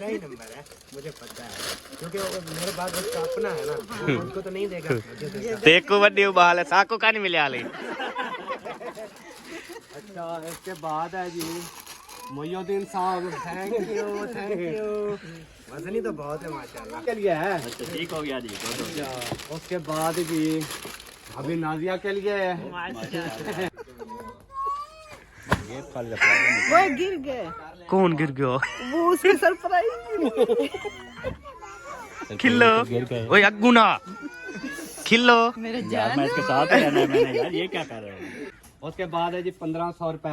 मेरा ही नंबर है, मुझे पता है, क्योंकि मेरे पास उसका अपना है ना, उनको तो नहीं देगा, मुझे देगा। देखो वड्डी बाल है, साको का नहीं मिले आले। अच्छा, इसके बाद है जी मोइनुद्दीन साहब, थैंक यू थैंक यू। वजनी तो बहुत है माशाल्लाह के लिए है। अच्छा ठीक हो गया जी। अच्छा, उसके बाद जी अभी नाजिया के लिए है। वो गिर गए, कौन गिर गया? वो उसकी सरप्राइज। खिल्लो ओए अगुना खिल्लो। मेरे यार मैं इसके साथ ही रहना है मैंने, यार ये क्या कर रहे हो? उसके बाद है जी 1500 रुपए,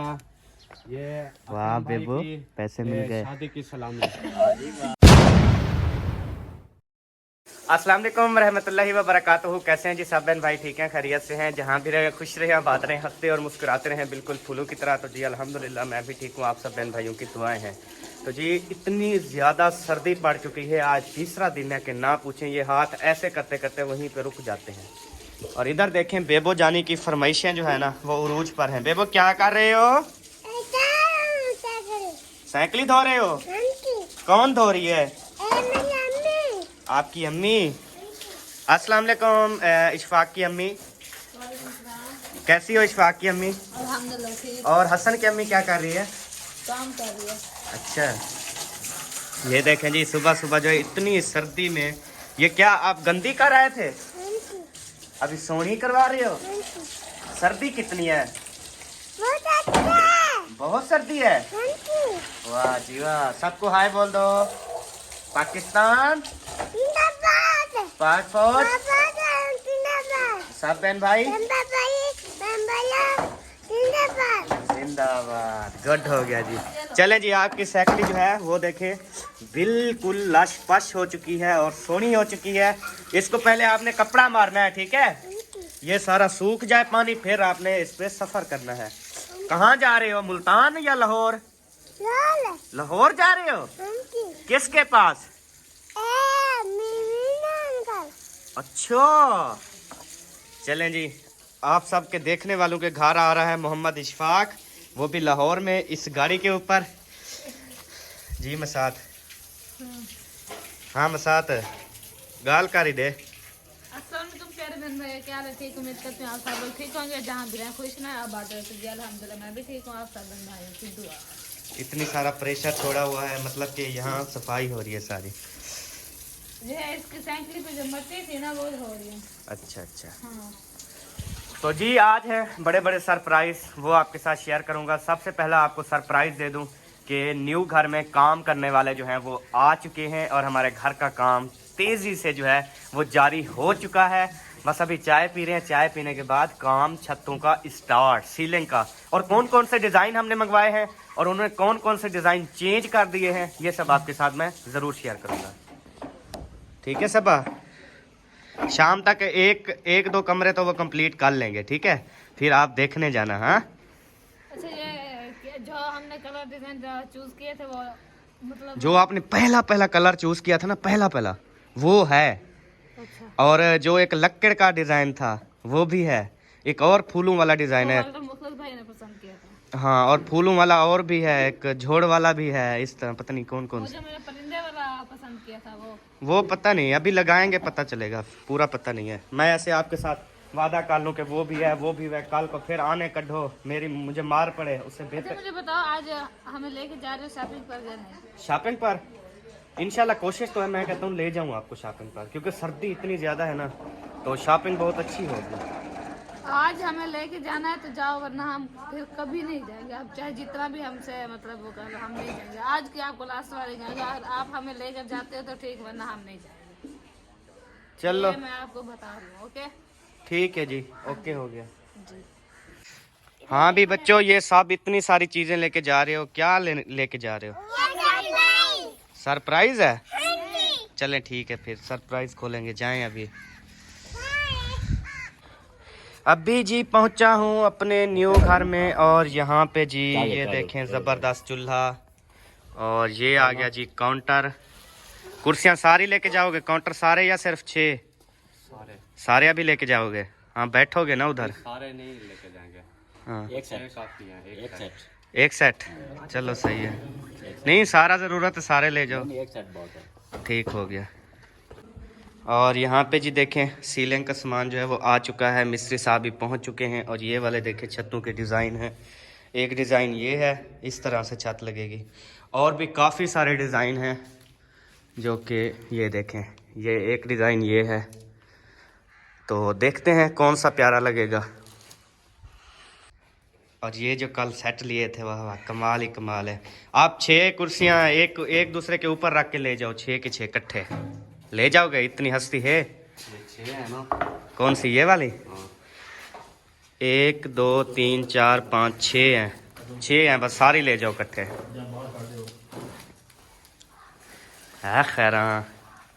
ये वाह असलम भाई बेबो, की, पैसे ये मिल गए। शादी की सलामी। अस्सलाम वालेकुम रहमतुल्लाहि व बरकातुहू। कैसे हैं जी सब बहन भाई? ठीक हैं, खैरियत से हैं? जहाँ भी रहे खुश रहे, बात रहे, हंसते और मुस्कुराते रहें, बिल्कुल फूलों की तरह। तो जी अल्हम्दुलिल्लाह मैं भी ठीक हूँ, आप सब बहन भाइयों की दुआएं हैं। तो जी इतनी ज़्यादा सर्दी पड़ चुकी है, आज तीसरा दिन है कि ना पूछें, ये हाथ ऐसे करते करते वहीं पे रुक जाते हैं। और इधर देखें बेबो जानी की फरमाइशें जो है ना वो उरूज पर हैं। बेबो क्या कर रहे हो? साइकिल धो रहे हो? कौन धो रही है? आपकी अम्मी। अस्सलाम वालेकुम इशफाक की अम्मी, कैसी हो इशफाक की अम्मी? अल्हम्दुलिल्लाह ठीक, और हसन की अम्मी क्या कर रही है? काम कर रही है। अच्छा, ये देखें जी सुबह सुबह जो है इतनी सर्दी में, ये क्या आप गंदी कर रहे थे? अभी सोनी करवा रहे हो? सर्दी कितनी है? बहुत सर्दी है। वाह जी वाह, सबको हाय बोल दो। पाकिस्तान, पाक फौज, सब बहन भाई जिंदाबाद। गुड हो गया जी। चलें जी, आपकी साइकिल जो है वो देखें बिल्कुल लश-पश हो चुकी है और सोनी हो चुकी है। इसको पहले आपने कपड़ा मारना है, ठीक है? ये सारा सूख जाए पानी, फिर आपने इस पे सफर करना है। कहाँ जा रहे हो, मुल्तान या लाहौर? लाहौर जा रहे हो? किसके पास? अच्छा, चलें जी, आप सबके देखने वालों के घर आ रहा है मोहम्मद इशफाक, वो भी लाहौर में, इस गाड़ी के ऊपर। जी मसात, हाँ मसात गाल कारी दे। अस्सलाम वालेकुम प्यारे बहन भाई, क्या हाल है? ठीक, उम्मीद करती हूँ आप सब लोग ठीक होंगे, जहाँ भी रहें खुश ना आप बात जी। अल्हम्दुलिल्लाह मैं भी ठीक हूँ, आप सब बहन भाइयों की दुआ। इतनी सारा प्रेशर छोड़ा हुआ है, मतलब कि यहाँ सफाई हो रही है सारी। ये इसकी साइकिल पे जो मट्टी थी ना वो हो रही है। अच्छा अच्छा। हाँ, तो जी आज है बड़े बड़े सरप्राइज, वो आपके साथ शेयर करूंगा। सबसे पहला आपको सरप्राइज दे दूं कि न्यू घर में काम करने वाले जो हैं वो आ चुके हैं और हमारे घर का काम तेज़ी से जो है वो जारी हो चुका है। बस अभी चाय पी रहे हैं, चाय पीने के बाद काम छतों का स्टार्ट, सीलिंग का। और कौन कौन से डिज़ाइन हमने मंगवाए हैं और उन्होंने कौन कौन से डिज़ाइन चेंज कर दिए हैं, ये सब आपके साथ मैं ज़रूर शेयर करूँगा। ठीक है सबा, शाम तक एक दो कमरे तो वो कंप्लीट कर लेंगे, ठीक है? फिर आप देखने जाना। हाँ, अच्छा ये जो हमने कलर डिजाइन चूज किए थे वो मतलब जो आपने पहला कलर चूज किया था ना, पहला वो है। अच्छा, और जो एक लक्कड़ का डिजाइन था वो भी है, एक और फूलों वाला डिजाइन है। तो मुखलिस भाई ने पसंद किया था। हाँ, और फूलों वाला और भी है, एक झोड़ वाला भी है, इस तरह पता नहीं कौन कौन मुझे सा। मेरे परिंदे वाला पसंद किया था वो पता नहीं, अभी लगाएंगे पता चलेगा, पूरा पता नहीं है। मैं ऐसे आपके साथ वादा कर लूँ कि वो भी है वो भी है, कल को फिर आने कढ़ो मुझे मार पड़े, उससे अच्छा बेहतर। मुझे बताओ, आज हमें लेके जा रहे हो शॉपिंग पर जाने? शॉपिंग पर इंशाल्लाह कोशिश तो है, मैं कहता हूँ ले जाऊँ आपको शॉपिंग पर, क्योंकि सर्दी इतनी ज़्यादा है ना, तो शॉपिंग बहुत अच्छी होगी। आज हमें लेके जाना है तो जाओ, वरना हम फिर कभी नहीं जाएंगे। आप चाहे जितना भी हमसे मतलब वो कर, हम नहीं जाएंगे। आज की आपको लास्ट वाली जाएंगे, अगर आप हमें लेकर जाते हो तो ठीक, वरना हम नहीं जाएंगे। चलो ये मैं आपको बता रही हूँ। ओके ठीक है जी, ओके हो गया जी। हाँ भी बच्चों, ये सब इतनी सारी चीजें लेके जा रहे हो, क्या लेके जा रहे हो? सरप्राइज है? चलें ठीक है, फिर सरप्राइज खोलेंगे, जाएं अभी। अभी जी पहुंचा हूं अपने न्यू घर में, और यहाँ पे जी ये देखें ज़बरदस्त चूल्हा, और ये आ गया जी काउंटर। कुर्सियाँ सारी लेके जाओगे? काउंटर सारे या सिर्फ 6? सारे अभी लेके जाओगे? हाँ बैठोगे ना उधर? सारे नहीं लेके जाएंगे, हाँ एक सेट काफी है, एक सेट। एक सेट, चलो सही है। नहीं सारा ज़रूरत है, सारे ले जाओ। एक सेट बहुत है। ठीक हो गया। और यहाँ पे जी देखें सीलिंग का सामान जो है वो आ चुका है, मिस्त्री साहब भी पहुँच चुके हैं। और ये वाले देखें छतों के डिज़ाइन है। एक डिज़ाइन ये है, इस तरह से छत लगेगी। और भी काफ़ी सारे डिज़ाइन हैं जो कि ये देखें, ये एक डिज़ाइन ये है। तो देखते हैं कौन सा प्यारा लगेगा। और ये जो कल सेट लिए थे वाह वाह, कमाल ही कमाल है। आप 6 कुर्सियाँ एक दूसरे के ऊपर रख के ले जाओ, 6 के 6 इकट्ठे ले जाओगे, इतनी हस्ती है। 6 है ना। कौन सी ये वाली? 1 2 3 4 5 6 हैं, 6 हैं बस, सारी ले जाओ इकट्ठे। है खैर,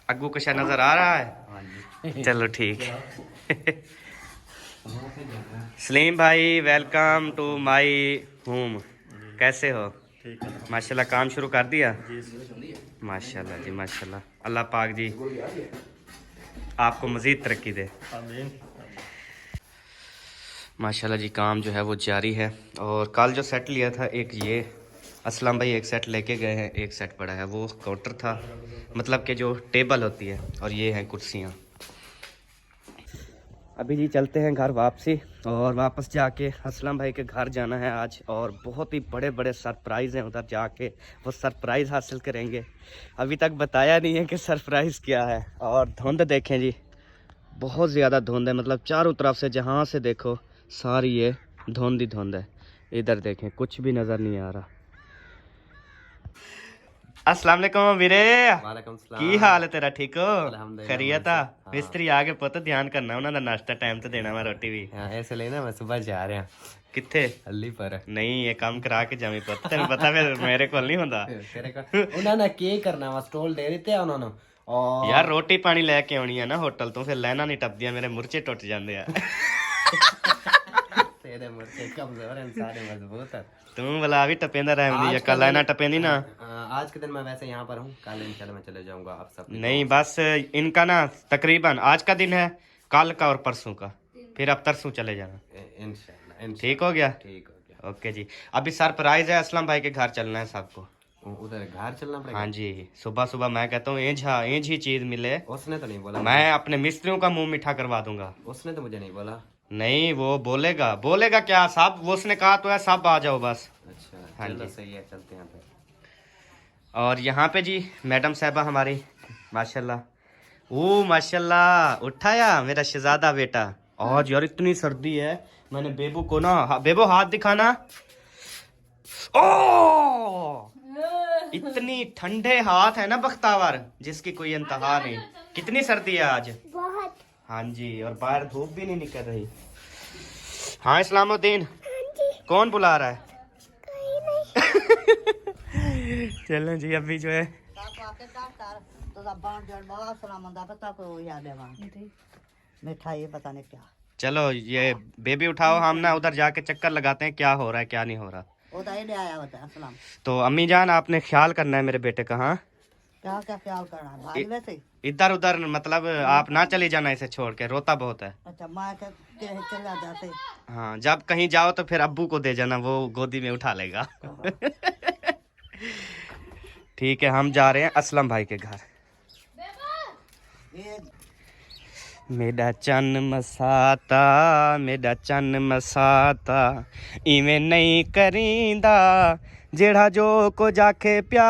अग्गू कुछ नजर आ रहा है? चलो ठीक है। सलीम भाई वेलकम टू माय होम, कैसे हो? ठीक है माशाल्लाह, काम शुरू कर दिया? माशाल्लाह जी माशाल्लाह, अल्लाह पाक जी आपको मज़ीद तरक्की दे। आमीन। माशाल्लाह जी, काम जो है वो जारी है। और कल जो सेट लिया था एक ये असलम भाई एक सेट लेके गए हैं, एक सेट पड़ा है, वो काउंटर था, मतलब कि जो टेबल होती है, और ये हैं कुर्सियाँ। अभी जी चलते हैं घर वापसी, और वापस जाके असलम भाई के घर जाना है आज। और बहुत ही बड़े बड़े सरप्राइज़ हैं उधर जाके, वो सरप्राइज़ हासिल करेंगे। अभी तक बताया नहीं है कि सरप्राइज़ क्या है। और धुंध देखें जी, बहुत ज़्यादा धुंध है, मतलब चारों तरफ से जहाँ से देखो सारी ये धुंध ही धुंध है। इधर देखें कुछ भी नज़र नहीं आ रहा। अस्सलाम वालेकुम वीरे, वालेकुम सलाम। की हाल है तेरा? ठीक हो? अल्हम्दुलिल्लाह। खैरियत आ? मिस्त्री आगे पुत ध्यान करना, उन्होंने नाश्ता टाइम ते देना, मैं रोटी भी। हां ऐसे लेना, मैं सुबह जा रहा किथे? हल्ली पर। नहीं ये काम करा के जावी पुत, तेन पता फिर मेरे को नहीं होता। तेरे को उन्होंने की करना वा, स्टॉल दे दिते उन्होंने। और यार रोटी पानी लेके आनी है ना होटल तो, फिर लाइना नहीं टपदियां, मेरे मुरचे टुट जाते हैं। तेरे मुर्चे कमजोर हैं, सारे मजबूत है। तू भला भी टपेंदा रहंदी, कल लाइना टपेंदी ना। आज के दिन मैं वैसे यहाँ पर हूँ, कल इंशाल्लाह मैं चले जाऊंगा। आप सब नहीं बस इनका ना तकरीबन आज का दिन है, कल का और परसों का, फिर अब तरसों चले जाना। इंशाल्लाह ठीक हो गया? ठीक हो गया। ओके जी। अभी सरप्राइज है, असलम भाई के घर चलना है सबको। उधर घर चलना पड़ेगा। हाँ जी, सुबह सुबह मैं कहता हूँ इंच ही चीज मिले, उसने तो नहीं बोला। मैं अपने मिस्त्रियों का मुंह मीठा करवा दूंगा। उसने तो मुझे नहीं बोला। नहीं वो बोलेगा क्या, सब वो उसने कहा तो है, सब आ जाओ बस। अच्छा हाँ चलो जी। सही है, चलते हैं फिर। और यहाँ पे जी मैडम साहबा हमारी माशाल्लाह, ओ माशाल्लाह, उठाया मेरा शहजादा बेटा। आज यार इतनी सर्दी है, मैंने बेबू को ना, बेबू हाथ दिखाना। ओ इतनी ठंडे हाथ है ना बख्तावर, जिसकी कोई इंतहा नहीं। कितनी सर्दी है आज? बहुत। हाँ जी, और बाहर धूप भी नहीं निकल रही। हाँ इस्लामुद्दीन, कौन बुला रहा है? चलो जी, अभी जो है मिठाई पता नहीं क्या चलो ये बेबी उठाओ, हम ना उधर जाके चक्कर लगाते हैं क्या हो रहा है क्या नहीं हो रहा। उधर ले आया होता है। अस्सलाम। तो अम्मी जान आपने ख्याल करना है मेरे बेटे का। हाँ क्या क्या ख्याल करना है भाई? वैसे ही। इधर उधर मतलब आप ना चली जाना इसे छोड़ के, रोता बहुत है। अच्छा माँ के चला जाते। हाँ जब कहीं जाओ तो फिर अब्बू को दे जाना, वो गोदी में उठा लेगा। ठीक है, हम जा रहे हैं असलम भाई के घर। ये मेरा चन्न मसाता, मेरा चन्न मसाता, इवें नहीं करींदा, जेड़ा जो को जाके प्या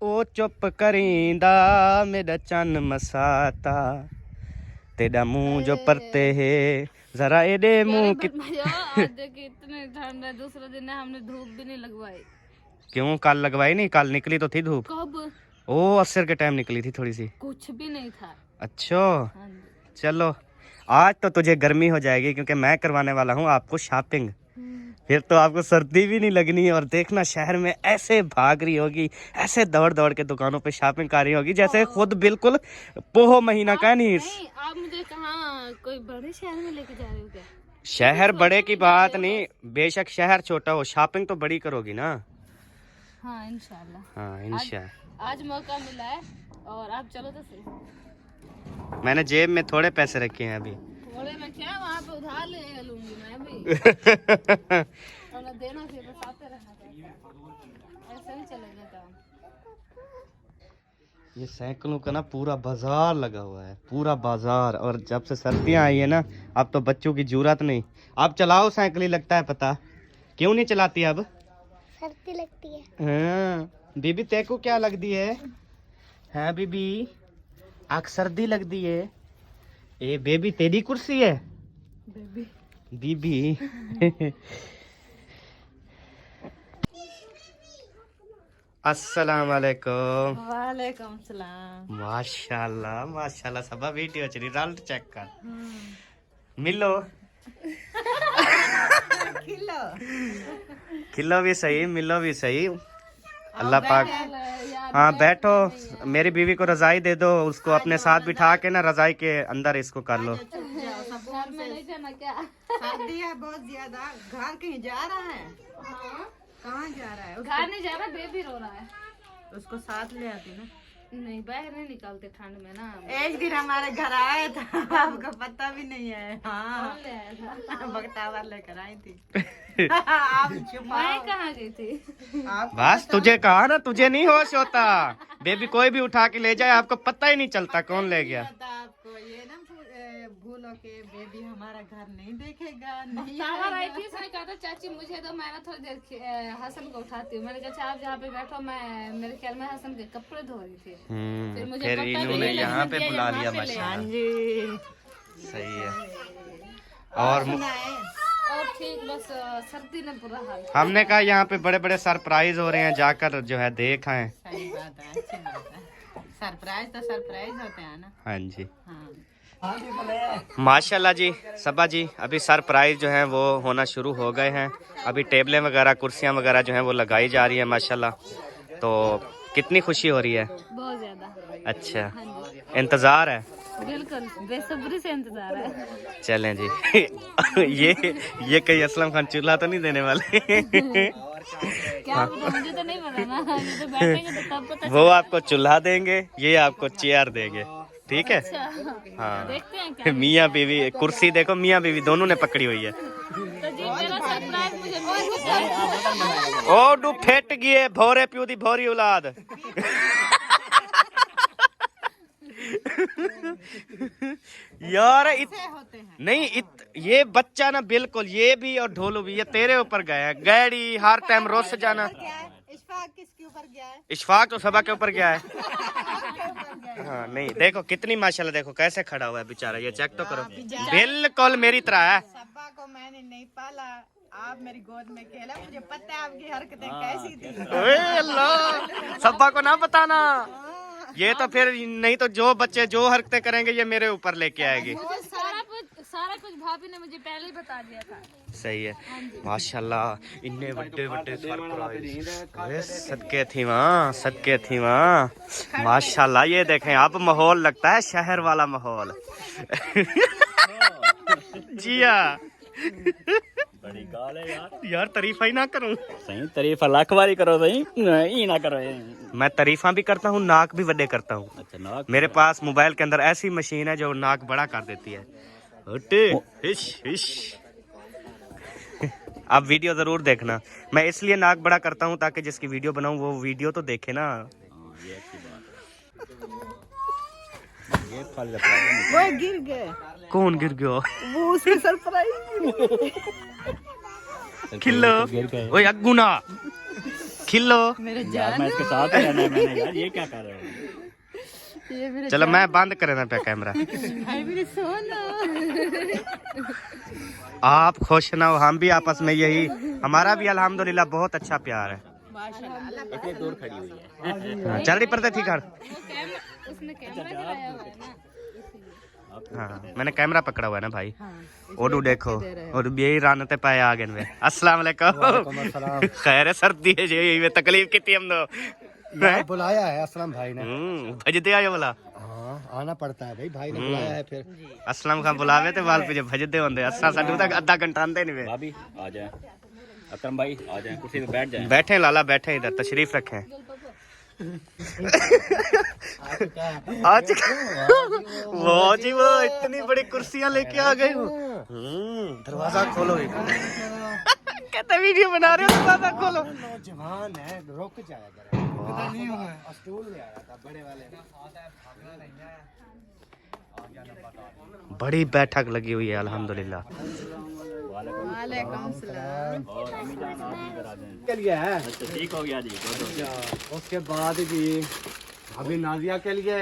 ओ चुप करींदा। मेरा चन्न मसाता, तेरा मुंह जो परते है जरा एडे मुंह की। आज देखिए इतने ठंड है, दूसरे दिन है हमने धूप भी नहीं लगवाई। क्यों कल लगवाई नहीं? कल निकली तो थी धूप। कब? ओ असर के टाइम निकली थी थोड़ी सी। कुछ भी नहीं था। अच्छा हाँ जी। चलो, आज तो तुझे गर्मी हो जाएगी क्योंकि मैं करवाने वाला हूँ आपको शॉपिंग। फिर तो आपको सर्दी भी नहीं लगनी। और देखना शहर में ऐसे भाग रही होगी, ऐसे दौड़ दौड़ के दुकानों पे शॉपिंग कर रही होगी जैसे खुद बिल्कुल पोहो महीना का नहीं। आप मुझे कहाँ कोई बड़े शहर में लेके जा रहे हो क्या? शहर बड़े की बात नहीं, बेशक शहर छोटा हो, शॉपिंग तो बड़ी करोगी ना। हाँ इंशाल्लाह। हाँ इंशाल्लाह। आज मौका मिला है और आप चलो तो सही। मैंने जेब में थोड़े पैसे रखे हैं अभी। थोड़े में क्या, वहाँ पे उधार ले लूंगी मैं भी। और देना फिर बस आते रहना चाहिए। चलेगा काम। ये साइकिलों का ना पूरा बाजार लगा हुआ है, पूरा बाजार। और जब से सर्दियाँ आई है ना, अब तो बच्चों की जरूरत नहीं। आप चलाओ साइकिल ही लगता है पता। क्यों नहीं चलाती अब? सर्दी लगती है। हाँ बीबी तेरे को क्या लगती है? हाँ बीबी आग सर्दी लगती है। ए बेबी तेरी कुर्सी है बीबी। अस्सलाम वालेकुम। वालेकुम सलाम। माशाल्लाह माशाल्लाह सब वीडियो च रिजल्ट चेक कर। मिलो किलो खिलो भी सही, मिलो भी सही। अल्लाह पाक। हाँ बैठो, मेरी बीवी को रजाई दे दो, उसको अपने साथ बिठा के ना रजाई के अंदर इसको कर लो। घर में नहीं जाना क्या? सर्दी है बहुत ज्यादा। घर कहीं जा रहा है? कहाँ जा रहा है? घर नहीं जा रहा, बेबी रो रहा है। उसको साथ ले आती ना। नहीं बाहर नहीं निकलते ठंड में ना। एक दिन हमारे घर आए था, आपको पता भी नहीं है। हाँ कौन ले आया था? बगटावर लेकर आई थी। आप छुपाओ। मैं कहाँ गई थी? आप बस तुझे कहा ना, तुझे नहीं होश होता। बेबी कोई भी उठा के ले जाए आपको पता ही नहीं चलता कौन ले गया। पता आपको ये ना भूलो के बेबी हमारा घर नहीं देखेगा। नहीं टावर आई थी, उसने कहा था चाची मुझे तो मैं ना थोड़ी देर हसन को उठाती हूँ। मैंने कहा आप जहाँ पे बैठो, मैं मेरे ख्याल में हसन के कपड़े धो रही थी। फिर मुझे फिर पता भी इन्होंने नहीं यहाँ पे कि बुला यहाँ लिया पे ले माशाल्लाह। हाँ जी। सही है। और और ठीक बस सर्दी ने बुरा हाल। हमने कहा यहाँ पे बड़े बड़े सरप्राइज हो रहे हैं, जाकर जो है देख आए। सही बात है, अच्छी बात है। सरप्राइज तो सरप्राइज होते हैं ना। हाँ जी हाँ माशाल्लाह जी सबा जी। अभी सरप्राइज जो है वो होना शुरू हो गए हैं। अभी टेबलें वगैरह कुर्सियाँ वगैरह जो हैं वो लगाई जा रही है माशाल्लाह। तो कितनी खुशी हो रही है? बहुत ज्यादा। अच्छा इंतज़ार है? बिल्कुल बेसब्री से इंतजार है। चलें जी। ये कहीं असलम खान चूल्हा तो नहीं देने वाले? क्या पता, मुझे तो नहीं पता ना। ये तो बैठेंगे तो तब पता वो आपको चूल्हा देंगे, ये आपको चेयर देंगे, ठीक है? चलेगा। हाँ देखते हैं क्या। मियाँ बीवी कुर्सी देखो, मियाँ बीवी दोनों ने पकड़ी हुई है। तो जी मेरा सरप्राइज मुझे मिल गया। ओ डू फेट गए भोरे प्यू दी भोरी औलाद। यार नहीं ये बच्चा ना बिल्कुल, ये भी और ढोलू भी, ये तेरे ऊपर गया है। गैडी हर टाइम रोज जाना। इशफाक किसके ऊपर गया है? इशफाक तो सबा के ऊपर गया है। हाँ नहीं देखो कितनी माशाल्लाह, देखो कैसे खड़ा हुआ है बेचारा, ये चेक तो करो। बिल्कुल मेरी तरह है। सब्बा को मैंने नहीं पाला, आप मेरी गोद में खेला, मुझे पता है आपकी हरकतें कैसी थी। ओए अल्लाह, सब्बा को ना बताना। ये तो फिर नहीं तो जो बच्चे जो हरकतें करेंगे ये मेरे ऊपर लेके आएगी। सारा कुछ भाभी ने मुझे पहले ही बता दिया था। सही है माशाल्लाह। इन्ने बड़े बड़े सरप्राइज सदके थी वहाँ, सदके थी वहाँ माशाल्लाह। ये देखें अब माहौल लगता है शहर वाला माहौल। जिया बड़ी गाल है यार तारीफा ही ना करूं। सही तारीफ लाख बारी करो सही, नहीं ना करो। मैं तारीफा भी करता हूँ, नाक भी बड़े करता हूँ। अच्छा नाक मेरे पास मोबाइल के अंदर ऐसी मशीन है जो नाक बड़ा कर देती है। हटे, हिश हिश। आप वीडियो जरूर देखना। मैं इसलिए नाक बड़ा करता हूँ ताकि जिसकी वीडियो बनाऊं वो वीडियो तो देखे ना। ये अच्छी बात है। ये फल का वो गिर गए। कौन गिर गया? वो उसके सरप्राइज। खिल्लो ओए अगुना खिल्लो। मेरे यार मैं इसके साथ ही रहना है मैंने। यार ये क्या कर रहे हो? ये मेरे चलो मैं बंद करना पे कैमरा। भाई मेरे सोना। आप खुश ना हो, हम भी आपस में यही, हमारा भी अल्हम्दुलिल्लाह बहुत अच्छा प्यार है। इतनी दूर खड़ी हुई है। हाँ, चल रही पड़ते थी घर। उसने कैमरा चलाया हुआ है ना। हाँ मैंने कैमरा पकड़ा हुआ है ना भाई। ओडू देखो और यही रानते पाए आ गए। अस्सलाम वालेकुम। खैर है सर्दी है ये तकलीफ की थी हम दो। बुलाया है असलम भाई ने। भजते आयो बोला। हाँ आना पड़ता है भाई, भाई ने बुलाया है। फिर असलम खान बुलावे थे वाल पे भजते होंगे। असा साडू तक आधा घंटा आंदे नहीं वे। भाभी आ जाए, अकरम भाई आ जाए, कुर्सी पे बैठ जाए। बैठे लाला बैठे, इधर तशरीफ रखें। आज वो जी वो इतनी बड़ी कुर्सियां लेके आ गए हो। दरवाजा खोलो। कहते वीडियो बना रहे हो दरवाजा खोलो। नौजवान है, रुक जाएगा नहीं होगा। स्टूल ले आया था बड़े वाले। बड़ी बैठक लगी हुई है अल्हम्दुलिल्लाह। वालेकुम सलाम। के लिए है। ठीक हो गया जी। उसके बाद जी अभी नाजिया के लिए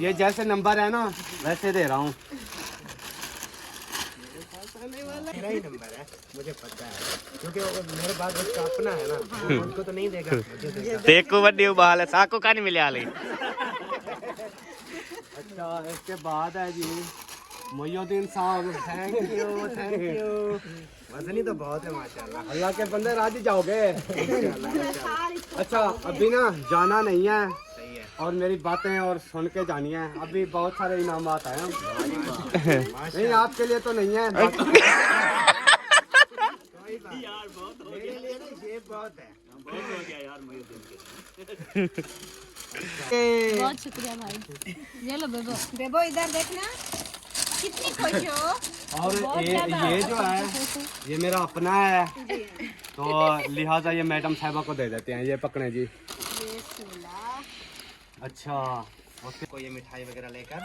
ये जैसे नंबर है ना वैसे दे रहा हूँ। मेरा ही नंबर है, मुझे पता है क्योंकि मेरे पास उसका अपना है ना, उनको तो नहीं देगा, मुझे देगा। देखो वड्डी उबाल है साको का नहीं मिले आले। अच्छा इसके बाद है जी मोयुद्दीन साहब, थैंक यू थैंक यू। वजनी तो बहुत है माशाल्लाह। अल्लाह के बंदे राजी जाओगे इंशाल्लाह। अच्छा अभी ना जाना नहीं है और मेरी बातें और सुन के जानी है। अभी बहुत सारे इनाम आए हैं। नहीं आपके लिए तो नहीं है, मेरे लिए ना ये बहुत है। बहुत शुक्रिया भाई। ये लो बेबो। बेबो इधर देखना कितनी खुश हो। और ये जो है ये मेरा अपना है तो लिहाजा ये मैडम साहबा को दे देते हैं। ये पकड़े जी। अच्छा उसके को ये मिठाई वगैरह लेकर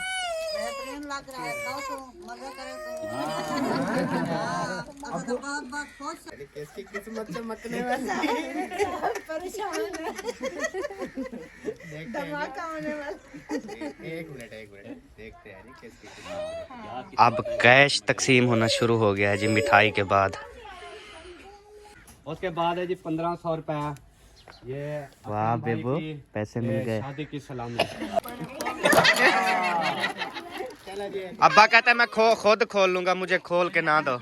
बेहतरीन लग रहा है। खाओ तो मजा करे तो बहुत खुश। किसकी किस्मत से मकने वाला परेशान है। धमाका होने वाला। एक मिनट देखते हैं जी किसकी किस्मत। अब कैश तकसीम होना शुरू हो गया है जी मिठाई के बाद। उसके बाद है जी 1500 रुपया। ये वाह अपने भाई बेबो, की, पैसे ये मिल गए। शादी की सलामी। अब्बा कहता है मैं खुद खोल लूंगा, मुझे खोल के ना दो।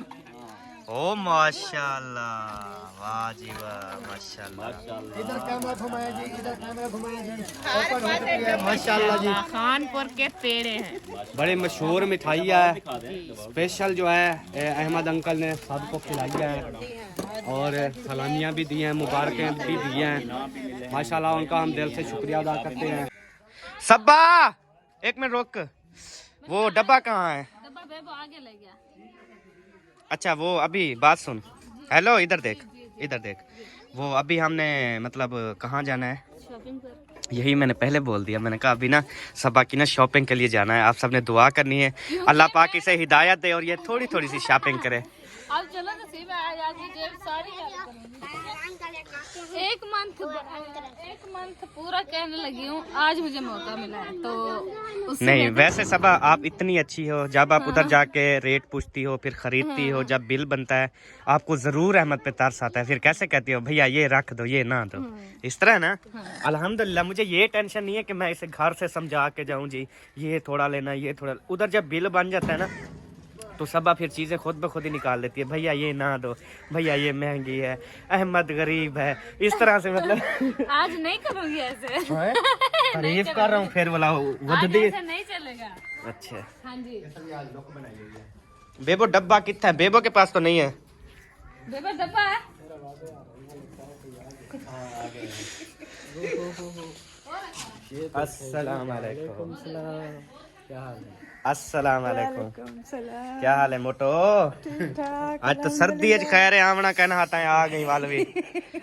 ओ माशाल्लाह, वाह जी वाह माशाल्लाह। इधर कैमरा घुमाया जी, इधर कैमरा घुमाया जी। ओपन हो चुकी है माशाल्लाह जी। खानपुर के पेड़े हैं। बड़े मशहूर मिठाई है, स्पेशल जो है अहमद अंकल ने सबको खिलाई है और सलामियाँ भी दी हैं, मुबारकें भी दी हैं माशाल्लाह। उनका हम दिल से शुक्रिया अदा करते हैं। सब्बा एक मिनट रुक, वो डब्बा कहाँ है? डब्बा बेबो आगे ले गया। अच्छा वो अभी बात सुन। हेलो इधर देख, इधर देख। वो अभी हमने मतलब कहाँ जाना है? शॉपिंग कर। यही मैंने पहले बोल दिया। मैंने कहा अभी ना सबा की ना शॉपिंग के लिए जाना है। आप सबने दुआ करनी है अल्लाह पाक इसे हिदायत दे और ये थोड़ी थोड़ी सी शॉपिंग करे। अब चलो तो सही में आज की जेब सारी एक मंथ पूरा कहने लगी हूँ। आज मुझे मौका मिला है तो नहीं वैसे सबा आप इतनी अच्छी हो, जब आप उधर जाके रेट पूछती हो फिर खरीदती हो, जब बिल बनता है आपको जरूर अहमद पे तरस आता है, फिर कैसे कहती हो भैया ये रख दो ये ना दो, इस तरह ना। अल्हम्दुलिल्लाह मुझे ये टेंशन नहीं है कि मैं इसे घर से समझा के जाऊँ जी ये थोड़ा लेना ये थोड़ा। उधर जब बिल बन जाता है ना तो सबा फिर चीज़ें खुद ब खुद ही निकाल लेती है। भैया ये ना दो, भैया ये महंगी है, अहमद गरीब है, इस तरह से मतलब। आज नहीं करूँगी ऐसे। तारीफ कर रहा हूँ फिर बोला आज ऐसे नहीं चलेगा। अच्छा हाँ जी बेबो डब्बा कितना है? बेबो के पास तो नहीं है। बेबो डब्बा है। अस्सलाम वालेकुम। अस्सलाम वालेकुम। क्या हाल है मोटो? आज तो सर्दी है, खैर है आमना कहना आता है आ गई वालवी।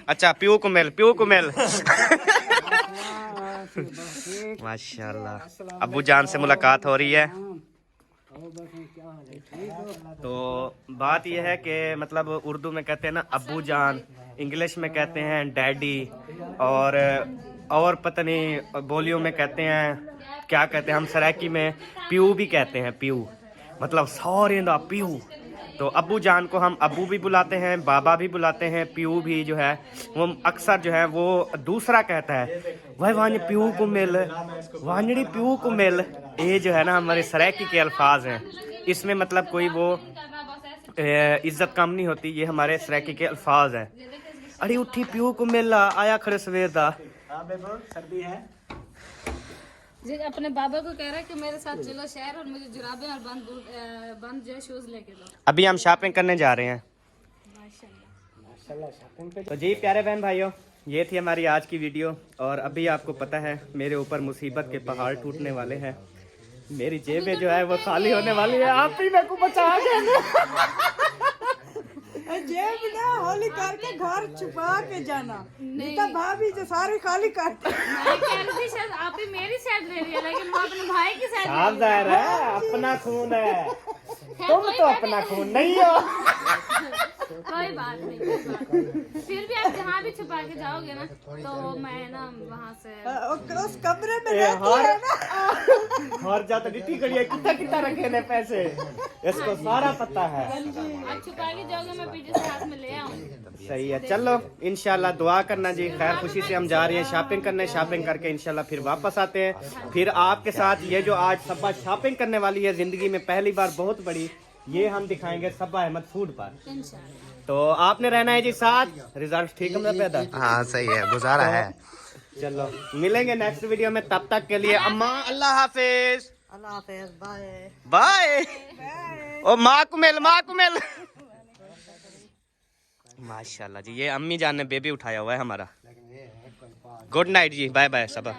अच्छा प्यू को मिल माशाल्लाह। अब्बू जान से मुलाकात हो रही है। तो बात यह है कि मतलब उर्दू में कहते हैं ना अब्बू जान, इंग्लिश में कहते हैं डैडी, और पता नहीं बोलियों में कहते हैं क्या कहते हैं, हम सराइकी में प्यू भी कहते हैं, प्यू मतलब सॉरी दा प्यू। तो अब्बू जान को हम अब्बू भी बुलाते हैं, बाबा भी बुलाते हैं, प्यू भी जो है वो अक्सर जो है वो दूसरा कहता है वह वांज प्यू को मिल, वांजड़ी प्यू को मिल। ये जो है ना हमारे सराइकी के अल्फाज हैं, इसमें मतलब कोई वो इज्जत कम नहीं होती, ये हमारे सराइकी के अल्फाज हैं। अरे उठी प्यू को मिल आया खड़े सवेर दा। सर्दी है जी अपने बाबा को कह रहा है कि मेरे साथ चलो शहर और मुझे जुराबे और बंद जो शूज लेके दो। अभी हम शॉपिंग करने जा रहे हैं। तो जी प्यारे बहन भाइयों, ये थी हमारी आज की वीडियो। और अभी आपको पता है मेरे ऊपर मुसीबत के पहाड़ टूटने वाले हैं, मेरी जेबें जो है वो खाली होने वाली है। आप ही मेरे को बचा जेब ना होली करके घर छुपा के जाना, नहीं तो भाभी जो सारे खाली करते। मैं कह रही थी शायद आप ही मेरी साइड ले रही है, लेकिन मैं अपने भाई की साइड साफ जाहिर है अपना खून है, तुम तो अपना खून नहीं हो। कोई बात नहीं, कोई बात नहीं। फिर भी आप जहाँ भी छुपा के जाओगे ना तो मैं ना वहाँ से उस कमरे में ए, रहती हर है ना। हर जाता डिटी करिए कितना कितना रखे ने पैसे, इसको सारा पता है। आप छुपा के जाओगे मैं पीछे से हाथ में ले आऊंगी। सही है, चलो इंशाल्लाह दुआ करना जी। खैर खुशी से हम जा रहे हैं शॉपिंग करने, शॉपिंग करके इंशाल्लाह फिर वापस आते हैं। फिर आपके साथ ये जो आज सब्बा शॉपिंग करने वाली है जिंदगी में पहली बार बहुत बड़ी, ये हम दिखाएंगे सब्बा अहमद फूड पर। तो आपने रहना है जी साथ। रिजल्ट ठीक है मेरा पैदा? हाँ सही है, गुजारा है। चलो मिलेंगे नेक्स्ट वीडियो में, तब तक के लिए अम्मा अल्लाह हाफिज, अल्लाह हाफिज, बाय बाय। ओ माँ को मिल, माँ को मिल। माशाल्लाह जी, ये अम्मी जान ने बेबी उठाया हुआ है हमारा। गुड नाइट जी, बाय बाय सब।